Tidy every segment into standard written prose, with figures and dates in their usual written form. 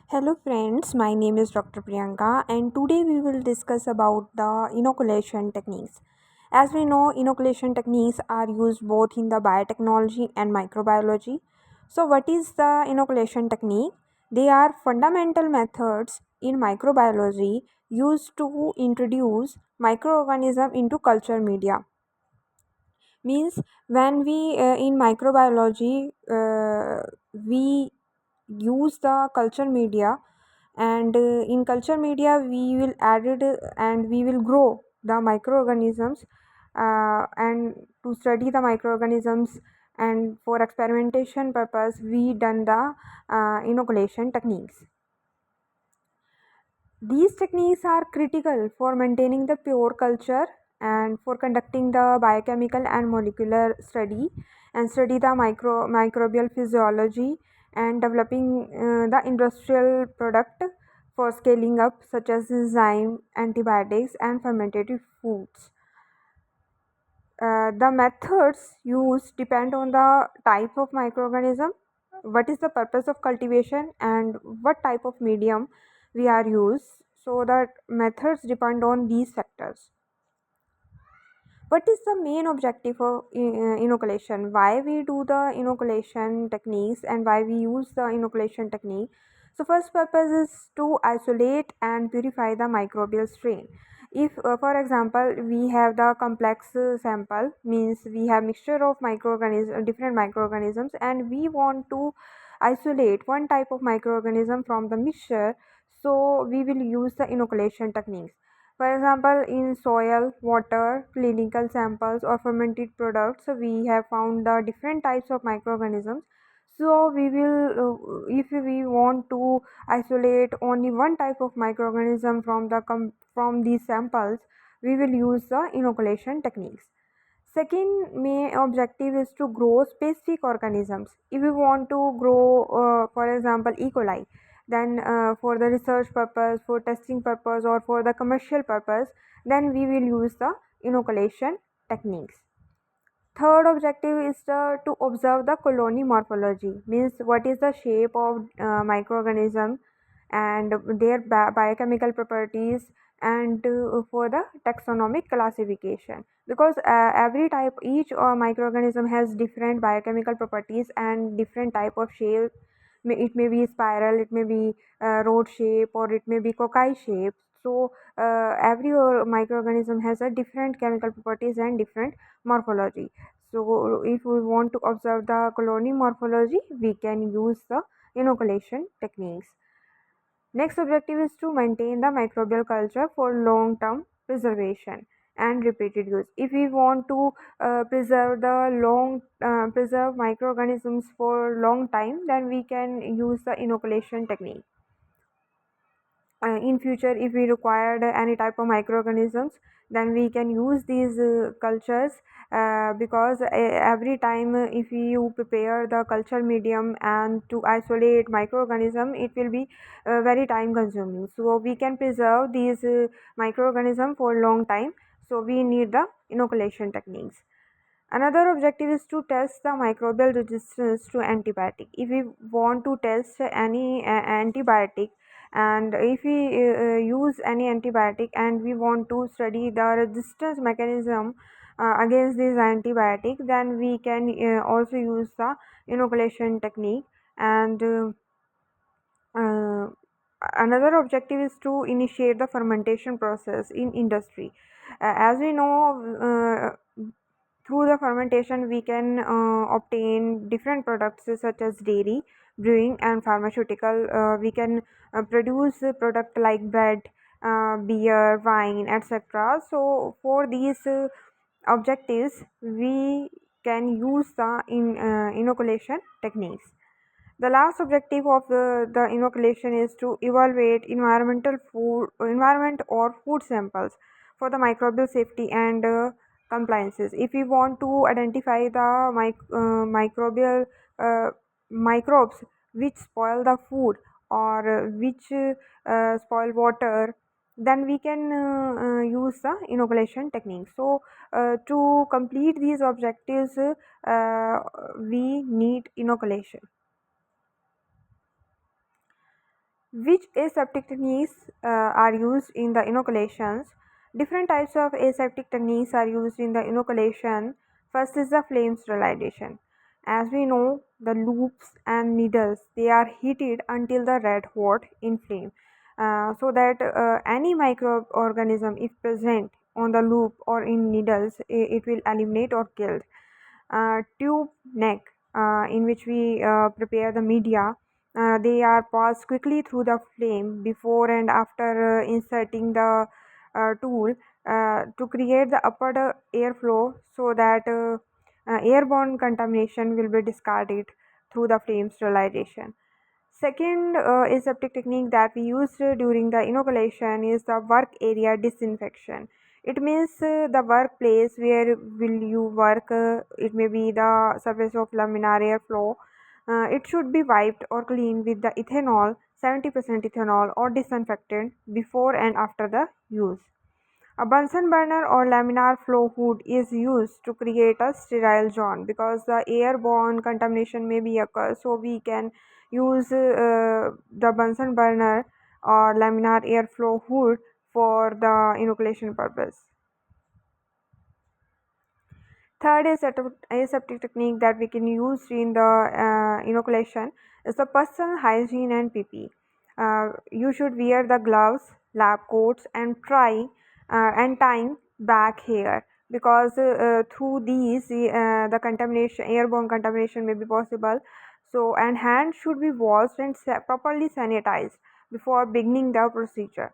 Hello friends, my name is Dr. Priyanka and today we will discuss about the inoculation techniques. As we know, inoculation techniques are used both in the biotechnology and microbiology. So what is the inoculation technique? They are fundamental methods in microbiology used to introduce microorganism into culture media. Means when we in microbiology we use the culture media, and in culture media we will add it and we will grow the microorganisms, and to study the microorganisms, and for experimentation purpose we done the inoculation techniques. These techniques are critical for maintaining the pure culture and for conducting the biochemical and molecular study, and study the microbial physiology, and developing the industrial product for scaling up, such as enzyme, antibiotics and fermented foods. The methods used depend on the type of microorganism, what is the purpose of cultivation, and what type of medium we are used. So that methods depend on these factors. What is the main objective of inoculation? Why we do the inoculation techniques and why we use the inoculation technique? So first purpose is to isolate and purify the microbial strain. If for example we have the complex sample, means we have mixture of microorganisms, different microorganisms, and we want to isolate one type of microorganism from the mixture, so we will use the inoculation techniques. For example, in soil, water, clinical samples, or fermented products, we have found the different types of microorganisms. So we will, if we want to isolate only one type of microorganism from from these samples, we will use the inoculation techniques. Second main objective is to grow specific organisms. If we want to grow, for example, E. coli, then for the research purpose, for testing purpose, or for the commercial purpose, then we will use the inoculation techniques. Third objective is to observe the colony morphology, means what is the shape of microorganism and their biochemical properties, and for the taxonomic classification, because every type, each microorganism has different biochemical properties and different type of shape. It may be spiral, it may be rod shape, or it may be cockeye shape. So every microorganism has a different chemical properties and different morphology. So if we want to observe the colony morphology, we can use the inoculation techniques. Next objective is to maintain the microbial culture for long term preservation and repeated use. If we want to preserve microorganisms for long time, then we can use the inoculation technique. In future, if we required any type of microorganisms, then we can use these cultures, because every time if you prepare the culture medium and to isolate microorganism, it will be very time consuming, so we can preserve these microorganism for long time, so we need the inoculation techniques. Another objective is to test the microbial resistance to antibiotic. If we want to test any antibiotic, and if we use any antibiotic and we want to study the resistance mechanism against this antibiotic, then we can also use the inoculation technique. And uh, another objective is to initiate the fermentation process in industry. As we know, through the fermentation we can obtain different products such as dairy, brewing and pharmaceutical. We can produce a product like bread, beer, wine, etc. So for these objectives we can use the inoculation techniques. The last objective of the inoculation is to evaluate environment or food samples for the microbial safety and compliances. If we want to identify the microbial uh, microbes which spoil the food, or which spoil water, then we can use the inoculation technique. So to complete these objectives, we need inoculation. Which aseptic techniques are used in the inoculations? Different types of aseptic techniques are used in the inoculation. First is the flame sterilization. As we know, the loops and needles, they are heated until the red hot in flame, so that any microorganism if present on the loop or in needles, it will eliminate or killed. Tube neck, in which we prepare the media, they are passed quickly through the flame before and after inserting the tool to create the upper airflow, so that airborne contamination will be discarded through the flame sterilization. Second aseptic technique that we use during the inoculation is the work area disinfection. It means the workplace where will you work, it may be the surface of laminar airflow. It should be wiped or cleaned with the ethanol, 70% ethanol, or disinfectant before and after the use. A Bunsen burner or laminar flow hood is used to create a sterile zone because the airborne contamination may be occur. So we can use the Bunsen burner or laminar airflow hood for the inoculation purpose. Third is aseptic technique that we can use in the inoculation is the personal hygiene and PP. You should wear the gloves, lab coats, and tying back hair, because through these the contamination, airborne contamination may be possible. So, and hands should be washed and properly sanitized before beginning the procedure.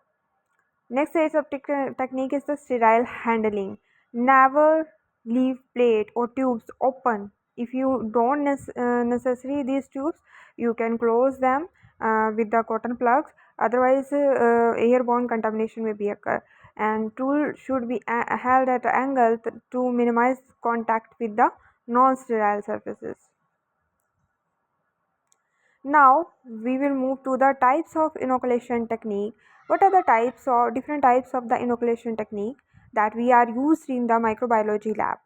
Next aseptic technique is the sterile handling. Never leave plate or tubes open. If you don't necessary these tubes, you can close them with the cotton plugs. Otherwise, airborne contamination may be occur. And tool should be held at an angle to minimize contact with the non-sterile surfaces. Now we will move to the types of inoculation technique. What are the types or different types of the inoculation technique that we are used in the microbiology lab?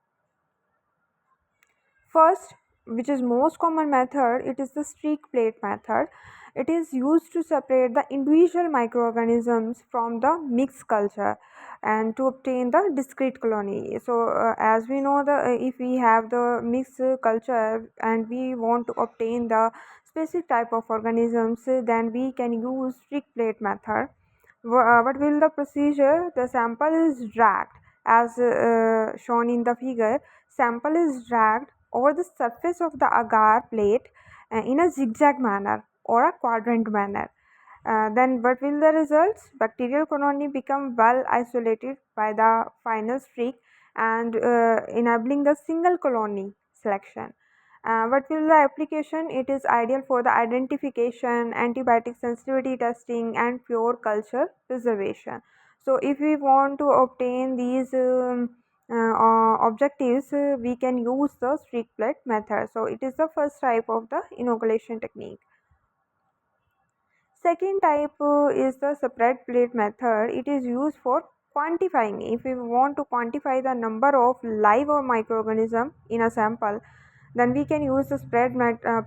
First, which is most common method, it is the streak plate method. It is used to separate the individual microorganisms from the mixed culture and to obtain the discrete colony. So, as we know, the if we have the mixed culture and we want to obtain the specific type of organisms, then we can use streak plate method. What will the procedure? The sample is dragged as shown in the figure. Sample is dragged over the surface of the agar plate in a zigzag manner or a quadrant manner. Then what will the results? Bacterial colony become well isolated by the final streak and enabling the single colony selection. What will the application? It is ideal for the identification, antibiotic sensitivity testing, and pure culture preservation. So if we want to obtain these objectives, we can use the streak plate method. So it is the first type of the inoculation technique. Second type is the spread plate method. It is used for quantifying. If we want to quantify the number of live or microorganism in a sample, then we can use the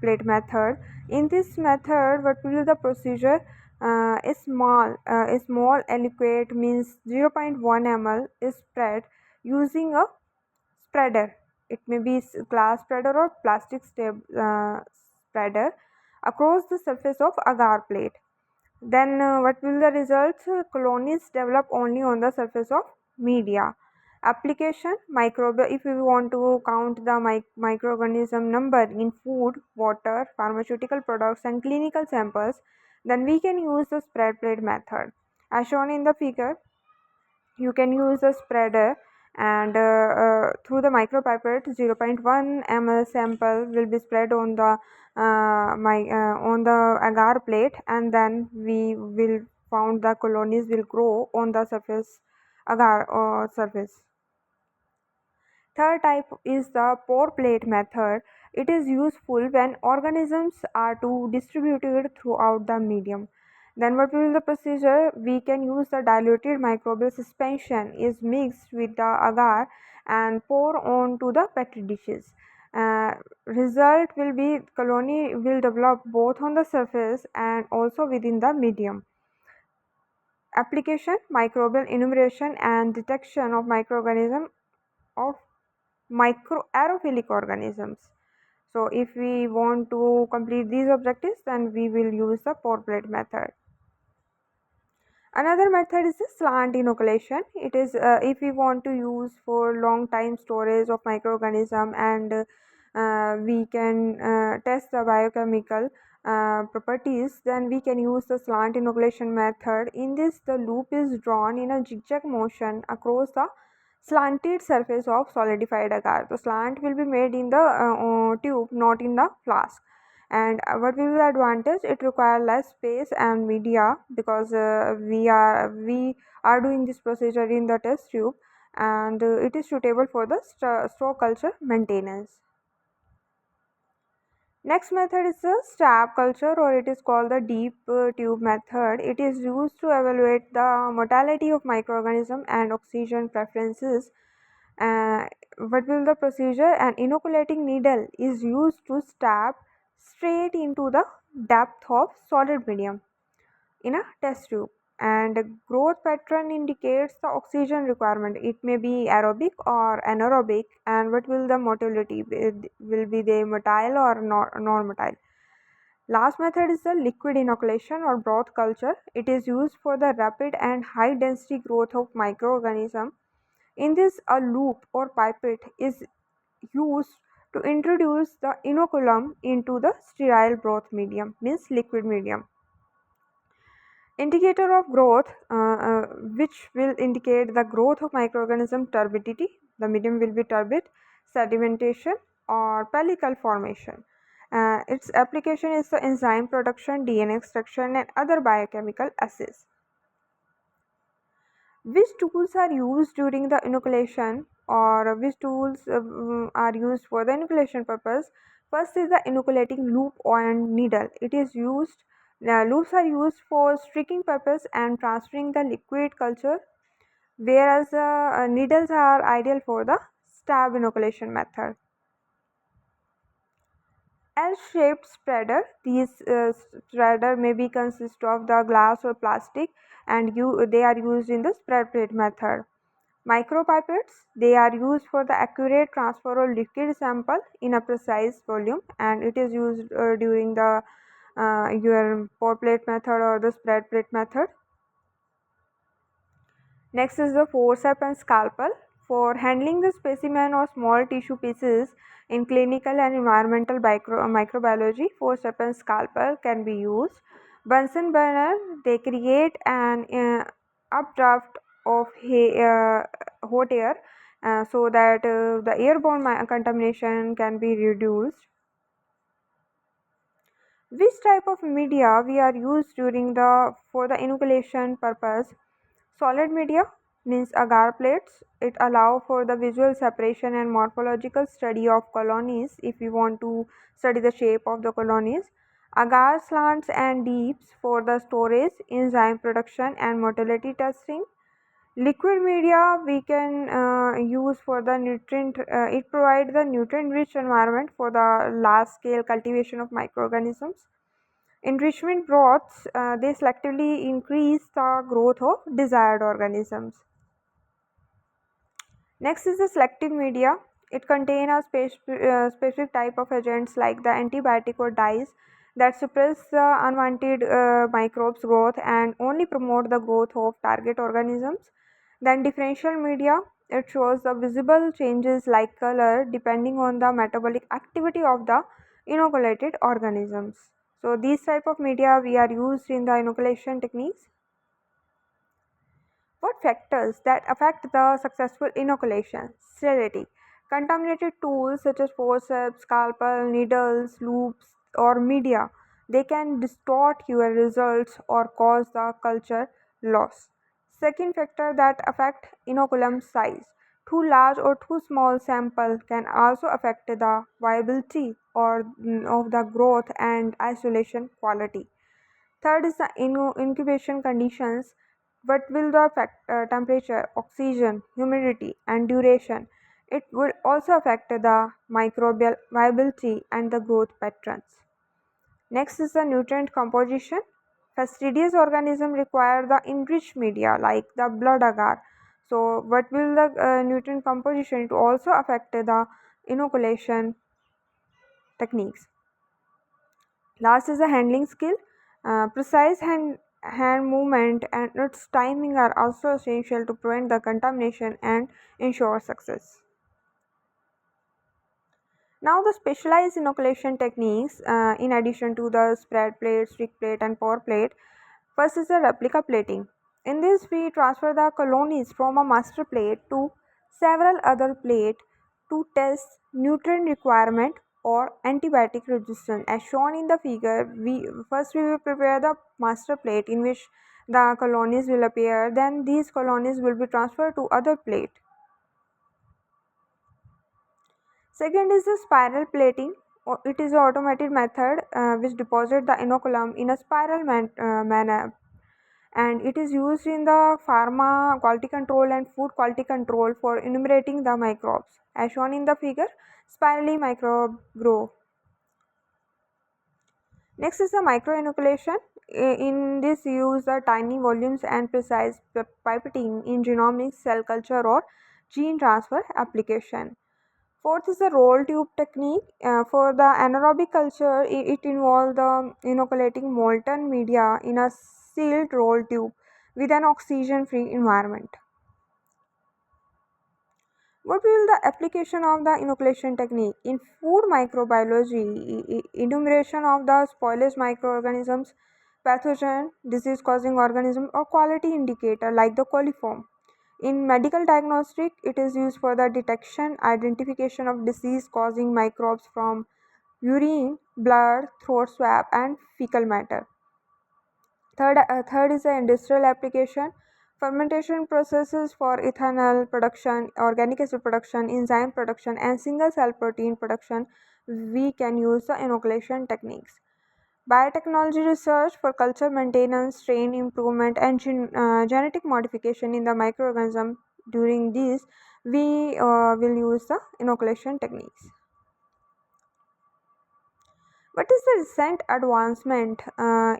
plate method. In this method, what will be the procedure? A small aliquot means 0.1 ml is spread using a spreader. It may be glass spreader or plastic spreader across the surface of agar plate. Then what will the results? Colonies develop only on the surface of media. Application microbial. If we want to count the microorganism number in food, water, pharmaceutical products, and clinical samples, then we can use the spread plate method. As shown in the figure, you can use a spreader and through the micropipette 0.1 ml sample will be spread on the on the agar plate, and then we will found the colonies will grow on the surface agar surface. Third type is the pour plate method. It is useful when organisms are to distributed throughout the medium. Then what will be the procedure? We can use the diluted microbial suspension is mixed with the agar and pour on to the petri dishes. Result will be colony will develop both on the surface and also within the medium. Application: microbial enumeration and detection of microorganism of microaerophilic organisms. So if we want to complete these objectives, then we will use the pour plate method. Another method is the slant inoculation. It is if we want to use for long time storage of microorganism, and we can test the biochemical properties, then we can use the slant inoculation method. In this, the loop is drawn in a zigzag motion across the slanted surface of solidified agar. The slant will be made in the tube, not in the flask. And what will be the advantage? It requires less space and media, because we are doing this procedure in the test tube, and it is suitable for the straw culture maintenance. Next method is the stab culture, or it is called the deep tube method. It is used to evaluate the mortality of microorganism and oxygen preferences. What will the procedure? An inoculating needle is used to stab straight into the depth of solid medium in a test tube, and growth pattern indicates the oxygen requirement. It may be aerobic or anaerobic. And what will the motility be? Will be they motile or non-motile? Last method is the liquid inoculation or broth culture. It is used for the rapid and high density growth of microorganism. In this, a loop or pipette is used to introduce the inoculum into the sterile broth medium, means liquid medium. Indicator of growth, which will indicate the growth of microorganism: turbidity, the medium will be turbid; sedimentation or pellicle formation. Its application is the enzyme production, DNA extraction, and other biochemical assays. Which tools are used during the inoculation, or which tools are used for the inoculation purpose? First is the inoculating loop and needle. It is used Loops are used for streaking purpose and transferring the liquid culture, whereas needles are ideal for the stab inoculation method. L-shaped spreader. These spreader may be consist of the glass or plastic, and they are used in the spread plate method. Micropipettes, they are used for the accurate transfer of liquid sample in a precise volume, and it is used during the your pour plate method or the spread plate method. Next is the forceps and scalpel. For handling the specimen or small tissue pieces in clinical and environmental microbiology, forceps and scalpel can be used. Bunsen burner, they create an updraft of hot air, so that the airborne contamination can be reduced. Which type of media we are used during the for the inoculation purpose? Solid media, means agar plates. It allow for the visual separation and morphological study of colonies if we want to study the shape of the colonies. Agar slants and deeps for the storage, enzyme production, and motility testing. Liquid media we can use for the nutrient. It provides the nutrient rich environment for the large scale cultivation of microorganisms. Enrichment broths, they selectively increase the growth of desired organisms. Next is the selective media. It contains a specific type of agents like the antibiotic or dyes that suppress the unwanted microbes growth and only promote the growth of target organisms. Then differential media, it shows the visible changes like color depending on the metabolic activity of the inoculated organisms. So these type of media we are used in the inoculation techniques. What factors that affect the successful inoculation? Sterility. Contaminated tools such as forceps, scalpel, needles, loops, or media, they can distort your results or cause the culture loss. Second factor that affect inoculum size. Too large or too small sample can also affect the viability or of the growth and isolation quality. Third is the incubation conditions. What will the affect temperature, oxygen, humidity, and duration? It will also affect the microbial viability and the growth patterns. Next is the nutrient composition. Fastidious organisms require the enriched media like the blood agar. So, what will the nutrient composition? It also affect the inoculation techniques. Last is the handling skill. Precise hand movement and its timing are also essential to prevent the contamination and ensure success. Now the specialized inoculation techniques, in addition to the spread plate, stick plate and pour plate, first is the replica plating. In this we transfer the colonies from a master plate to several other plate to test nutrient requirement or antibiotic resistance. As shown in the figure, we will prepare the master plate in which the colonies will appear, then these colonies will be transferred to other plate. Second is the spiral plating. It is an automated method which deposits the inoculum in a spiral manner, and it is used in the pharma quality control and food quality control for enumerating the microbes. As shown in the figure, spirally microbe grow. Next is the microinoculation. In this use the tiny volumes and precise pipetting in genomics, cell culture or gene transfer application. Fourth is the roll tube technique. For the anaerobic culture, it involves the inoculating molten media in a sealed roll tube with an oxygen-free environment. What will the application of the inoculation technique? In food microbiology, enumeration of the spoilage microorganisms, pathogen, disease-causing organism or quality indicator like the coliform. In medical diagnostic, it is used for the detection, identification of disease-causing microbes from urine, blood, throat swab and fecal matter. Third is the industrial application. Fermentation processes for ethanol production, organic acid production, enzyme production and single cell protein production, we can use the inoculation techniques. Biotechnology research for culture maintenance, strain improvement and genetic modification in the microorganism. During these, we will use the inoculation techniques. What is the recent advancement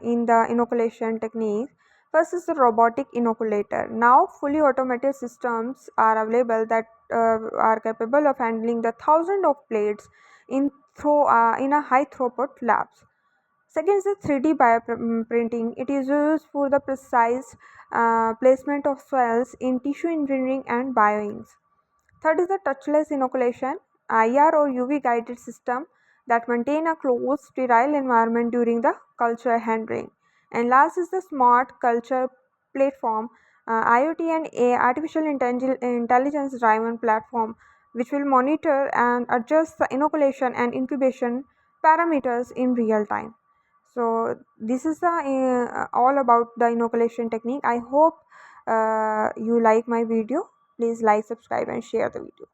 in the inoculation technique? First is the robotic inoculator. Now fully automated systems are available that are capable of handling the thousands of plates in a high throughput labs. Second is the 3D bioprinting. It is used for the precise placement of cells in tissue engineering and bioinks. Third is the touchless inoculation, IR or UV guided system that maintain a closed sterile environment during the culture handling. And last is the smart culture platform, IoT and artificial intelligence driven platform which will monitor and adjust the inoculation and incubation parameters in real time. So this is the all about the inoculation technique. I hope you like my video. Please like, subscribe and share the video.